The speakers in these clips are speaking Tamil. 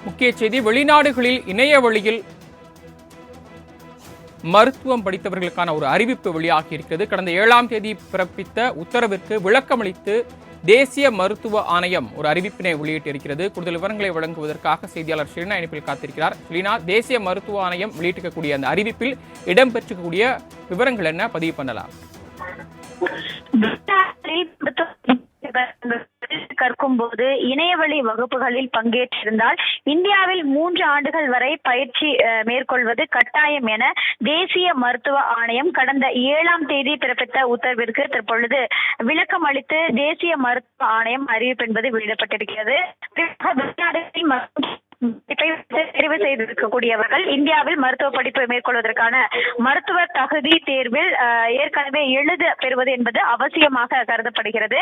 முக்கிய செய்தி, வெளிநாடுகளில் இணைய வழியில் மருத்துவம் படித்தவர்களுக்கான ஒரு அறிவிப்பு வெளியாகி இருக்கிறது. கடந்த 7ஆம் தேதி பிறப்பித்த உத்தரவிற்கு விளக்கமளித்து தேசிய மருத்துவ ஆணையம் ஒரு அறிவிப்பினை வெளியிட்டிருக்கிறது. கூடுதல் விவரங்களை வழங்குவதற்காக செய்தியாளர் ஷெலினா இணைப்பில் காத்திருக்கிறார். ஷெலினா, தேசிய மருத்துவ ஆணையம் வெளியிட்டிருக்கக்கூடிய அந்த அறிவிப்பில் இடம்பெற்றிருக்கக்கூடிய விவரங்கள் என்ன, பதிவு பண்ணலாம்? கற்கும் போது இணையவழி வகுப்புகளில் பங்கேற்றிருந்தால் இந்தியாவில் 3 ஆண்டுகள் வரை பயிற்சி மேற்கொள்வது கட்டாயம் என தேசிய மருத்துவ ஆணையம் கடந்த 7ஆம் தேதி பிறப்பித்த உத்தரவிற்கு தற்பொழுது விளக்கம் அளித்து தேசிய மருத்துவ ஆணையம் அறிவிப்பு என்பது வெளியிடப்பட்டிருக்கிறது. தெரிவு செய்திருக்கக்கூடியவர்கள் இந்தியாவில் மருத்துவ படிப்பு மேற்கொள்வதற்கான மருத்துவ தகுதி தேர்வில் ஏற்கனவே எழுத பெறுவது என்பது அவசியமாக கருதப்படுகிறது.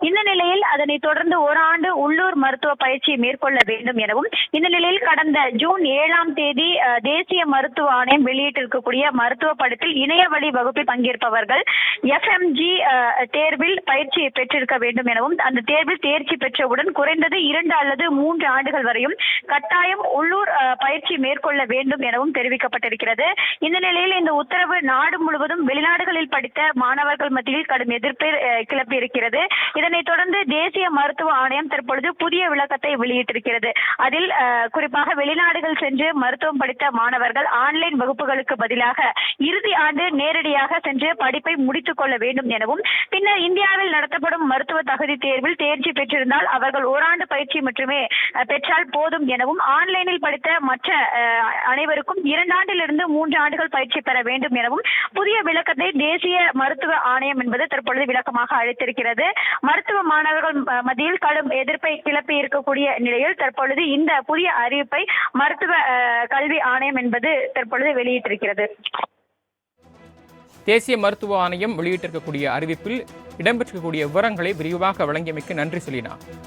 இந்த நிலையில் அதனை தொடர்ந்து ஓராண்டு உள்ளூர் மருத்துவ பயிற்சி மேற்கொள்ள வேண்டும் எனவும், இந்த நிலையில் கடந்த ஜூன் 7ஆம் தேதி தேசிய மருத்துவ ஆணையம் வெளியிட்டிருக்கக்கூடிய மருத்துவ படிப்பில் இணைய வழி வகுப்பில் பங்கேற்பவர்கள் FMG தேர்வில் பயிற்சி பெற்றிருக்க வேண்டும் எனவும், அந்த தேர்வில் தேர்ச்சி பெற்றவுடன் குறைந்தது 2 அல்லது 3 ஆண்டுகள் வரையும் கட்டாயம் உள்ளூர் பயிற்சி மேற்கொள்ள வேண்டும் எனவும் தெரிவிக்கப்பட்டிருக்கிறது. இந்த நிலையில் இந்த உத்தரவு நாடு முழுவதும் வெளிநாடுகளில் படித்த மாணவர்கள் மத்தியில் கடும் எதிர்ப்பை கிளப்பியிருக்கிறது. இதனைத் தொடர்ந்து தேசிய மருத்துவ ஆணையம் தற்பொழுது புதிய விளக்கத்தை வெளியிட்டிருக்கிறது. அதில் குறிப்பாக வெளிநாடுகள் சென்று மருத்துவம் படித்த மாணவர்கள் ஆன்லைன் வகுப்புகளுக்கு பதிலாக இறுதி ஆண்டு நேரடியாக சென்று படிப்பை முடித்துக் கொள்ள வேண்டும் எனவும், பின்னர் இந்தியாவில் நடத்தப்படும் மருத்துவ தகுதி தேர்வில் தேர்ச்சி பெற்றிருந்தால் அவர்கள் ஓராண்டு பயிற்சி மட்டுமே பெற்றால் போதும் எனவும், ஆன்லைனில் படித்த மற்ற அனைவருக்கும் 2 ஆண்டிலிருந்து 3 ஆண்டுகள் பயிற்சி பெற வேண்டும் எனவும் புதிய விளக்கத்தை தேசிய மருத்துவ ஆணையம் என்பது தற்பொழுது விளக்கமாக அளித்திருக்கிறது. மருத்துவ மாணவர்கள் மத்தியில் கடும் எதிர்ப்பை கிளப்பி இருக்கக்கூடிய நிலையில் தற்பொழுது இந்த புதிய அறிவிப்பை மருத்துவ கல்வி ஆணையம் என்பது தற்பொழுது வெளியிட்டிருக்கிறது. தேசிய மருத்துவ ஆணையம் வெளியிட்டிருக்கக்கூடிய அறிவிப்பில் இடம்பெற்றிருக்கக்கூடிய விவரங்களை விரிவாக வழங்கியமைக்கு நன்றி ஷெலினா.